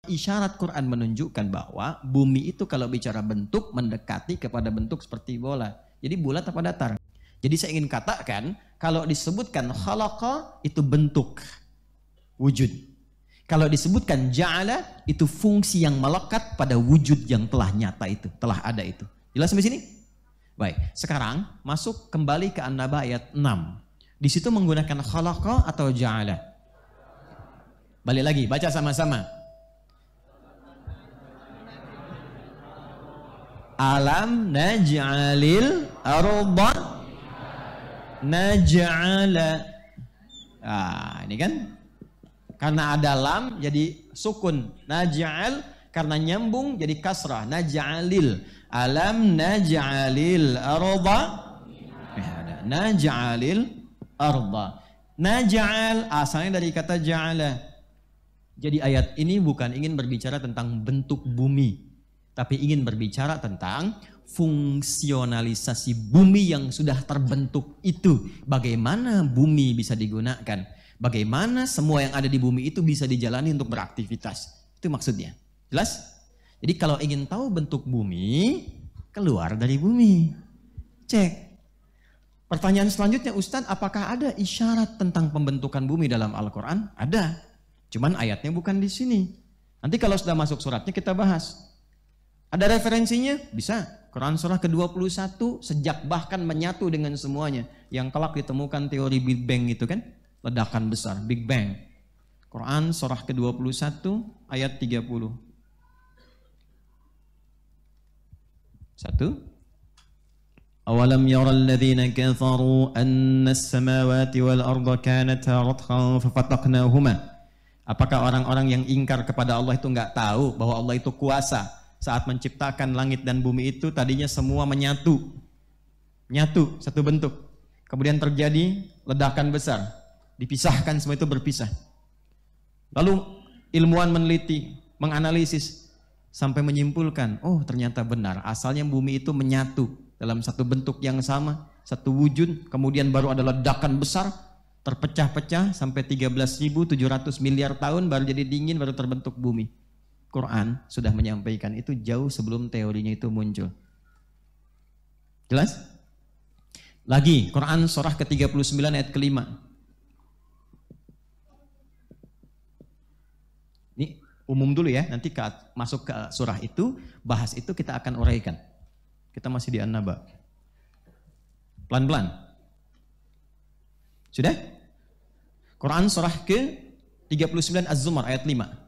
Isyarat Quran menunjukkan bahwa bumi itu kalau bicara bentuk mendekati kepada bentuk seperti bola. Jadi bulat apa datar? Jadi saya ingin katakan kalau disebutkan khalaqa itu bentuk wujud. Kalau disebutkan ja'ala itu fungsi yang melekat pada wujud yang telah nyata itu, telah ada itu. Jelas sampai sini? Baik, sekarang masuk kembali ke An-Naba ayat 6. Di situ menggunakan khalaqa atau ja'ala? Balik lagi, baca sama-sama. Alam naj'alil arda naj'ala. Ini kan karena ada lam jadi sukun. Naj'al karena nyambung jadi kasrah. Naj'alil. Alam naj'alil arda. Naj'alil arda. Naj'al asalnya dari kata ja'ala. Jadi ayat ini bukan ingin berbicara tentang bentuk bumi, tapi ingin berbicara tentang fungsionalisasi bumi yang sudah terbentuk itu. Bagaimana bumi bisa digunakan? Bagaimana semua yang ada di bumi itu bisa dijalani untuk beraktivitas? Itu maksudnya. Jelas? Jadi kalau ingin tahu bentuk bumi, keluar dari bumi. Cek. Pertanyaan selanjutnya, Ustadz, apakah ada isyarat tentang pembentukan bumi dalam Al-Quran? Ada. Cuman ayatnya bukan di sini. Nanti kalau sudah masuk suratnya kita bahas. Ada referensinya? Bisa. Quran surah ke-21 sejak bahkan menyatu dengan semuanya. Yang kelak ditemukan teori Big Bang itu kan. Ledakan besar, Big Bang. Quran surah ke-21 ayat 30. 1. Awalam yaral ladzina kafaru anna as-samawati wal arda kanata ratqan fafataqnahuma. Apakah orang-orang yang ingkar kepada Allah itu enggak tahu bahwa Allah itu kuasa? Saat menciptakan langit dan bumi itu tadinya semua menyatu. Nyatu, satu bentuk. Kemudian terjadi ledakan besar. Dipisahkan, semua itu berpisah. Lalu ilmuwan meneliti, menganalisis. Sampai menyimpulkan, oh ternyata benar. Asalnya bumi itu menyatu dalam satu bentuk yang sama. Satu wujud, kemudian baru ada ledakan besar. Terpecah-pecah sampai 13.700 miliar tahun baru jadi dingin, baru terbentuk bumi. Quran sudah menyampaikan itu jauh sebelum teorinya itu muncul. Jelas? Lagi, Quran surah ke-39 ayat ke-5. Ini umum dulu ya, nanti masuk ke surah itu, bahas itu kita akan uraikan. Kita masih di An-Naba. Pelan-pelan. Sudah? Quran surah ke-39 Az-Zumar ayat 5.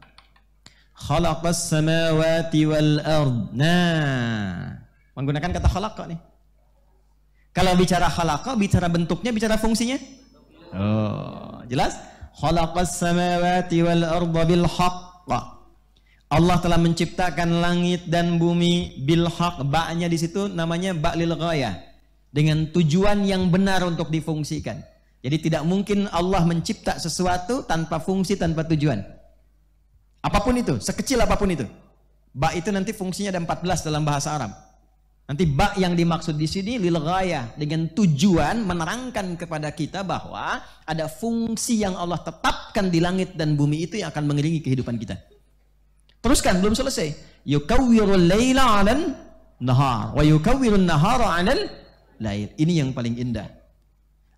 Khalaqas samawati wal ard. Nah, menggunakan kata khalaqa nih. Kalau bicara khalaqa, bicara bentuknya, bicara fungsinya? Oh, jelas? Khalaqas samawati wal arda bil haqq. Allah telah menciptakan langit dan bumi bil haqq. Ba-nya di situ namanya ba lil ghayah. Dengan tujuan yang benar untuk difungsikan. Jadi tidak mungkin Allah mencipta sesuatu tanpa fungsi, tanpa tujuan. Apapun itu, sekecil apapun itu. Ba itu nanti fungsinya ada 14 dalam bahasa Arab. Nanti ba yang dimaksud di sini lil ghayah, dengan tujuan menerangkan kepada kita bahwa ada fungsi yang Allah tetapkan di langit dan bumi itu yang akan mengiringi kehidupan kita. Teruskan, belum selesai. Yukawwirul laila 'alan nahar wa yukawwirun nahara 'alal lail. Ini yang paling indah.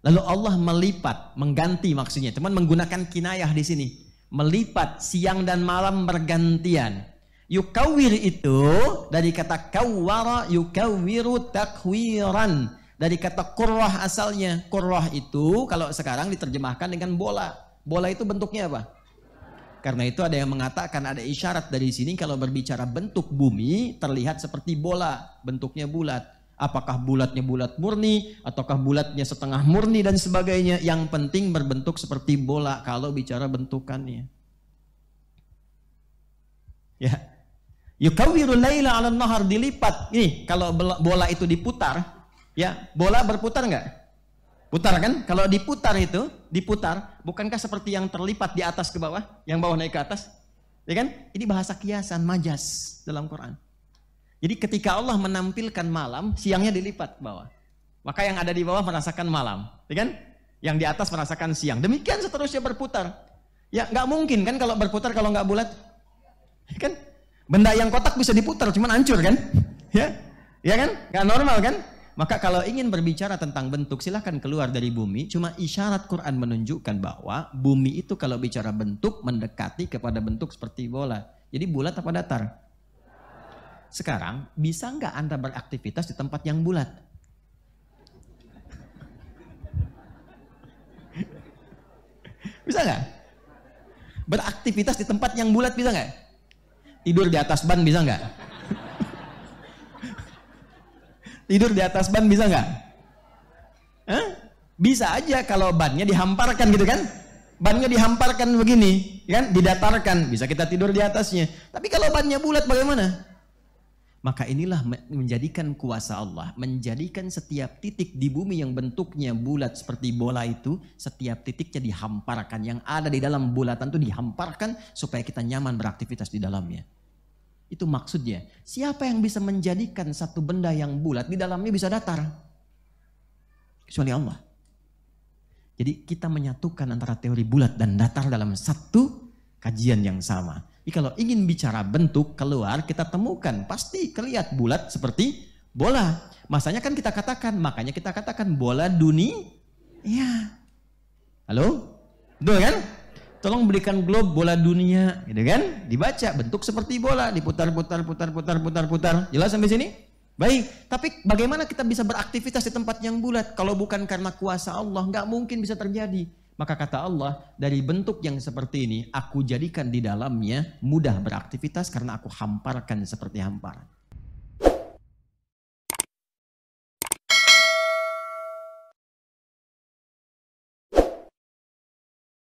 Lalu Allah melipat, mengganti maksudnya. Teman menggunakan kinayah di sini. Melipat siang dan malam bergantian. Yukawwir itu dari kata kawwara yukawwiru takwiran. Dari kata qurrah asalnya. Qurrah itu kalau sekarang diterjemahkan dengan bola. Bola itu bentuknya apa? Karena itu ada yang mengatakan ada isyarat dari sini kalau berbicara bentuk bumi terlihat seperti bola. Bentuknya bulat. Apakah bulatnya bulat murni, ataukah bulatnya setengah murni dan sebagainya. Yang penting berbentuk seperti bola kalau bicara bentukannya. Ya. Yukawwirul laila 'alan nahar, dilipat. Ini kalau bola itu diputar, ya, bola berputar enggak? Putar kan? Kalau diputar itu, diputar, bukankah seperti yang terlipat di atas ke bawah, yang bawah naik ke atas? Ya kan? Ini bahasa kiasan, majas dalam Quran. Jadi ketika Allah menampilkan malam, siangnya dilipat ke bawah. Maka yang ada di bawah merasakan malam, ya kan? Yang di atas merasakan siang. Demikian seterusnya berputar. Ya nggak mungkin kan kalau berputar kalau nggak bulat. Kan? Benda yang kotak bisa diputar, cuman hancur kan? Ya kan? Gak normal kan? Maka kalau ingin berbicara tentang bentuk, silahkan keluar dari bumi. Cuma isyarat Quran menunjukkan bahwa bumi itu kalau bicara bentuk, mendekati kepada bentuk seperti bola. Jadi bulat apa datar? Sekarang, bisa nggak Anda beraktivitas di tempat yang bulat? Bisa nggak? Beraktivitas di tempat yang bulat bisa nggak? Tidur di atas ban bisa nggak? Tidur di atas ban bisa nggak? Bisa aja kalau bannya dihamparkan gitu kan? Bannya dihamparkan begini, kan? Didatarkan, bisa kita tidur di atasnya. Tapi kalau bannya bulat bagaimana? Maka inilah menjadikan kuasa Allah, menjadikan setiap titik di bumi yang bentuknya bulat seperti bola itu, setiap titiknya dihamparkan. Yang ada di dalam bulatan itu dihamparkan supaya kita nyaman beraktivitas di dalamnya. Itu maksudnya. Siapa yang bisa menjadikan satu benda yang bulat di dalamnya bisa datar? Kecuali Allah. Jadi kita menyatukan antara teori bulat dan datar dalam satu kajian yang sama. Jadi kalau ingin bicara bentuk keluar, kita temukan pasti kelihatan bulat seperti bola. Masanya kan kita katakan, makanya kita katakan bola dunia. Iya. Halo? Betul kan? Tolong berikan globe bola dunia, gitu kan? Dibaca bentuk seperti bola, diputar-putar. Jelas sampai sini? Baik, tapi bagaimana kita bisa beraktivitas di tempat yang bulat? Kalau bukan karena kuasa Allah, nggak mungkin bisa terjadi. Maka kata Allah, dari bentuk yang seperti ini, aku jadikan di dalamnya mudah beraktivitas karena aku hamparkan seperti hamparan.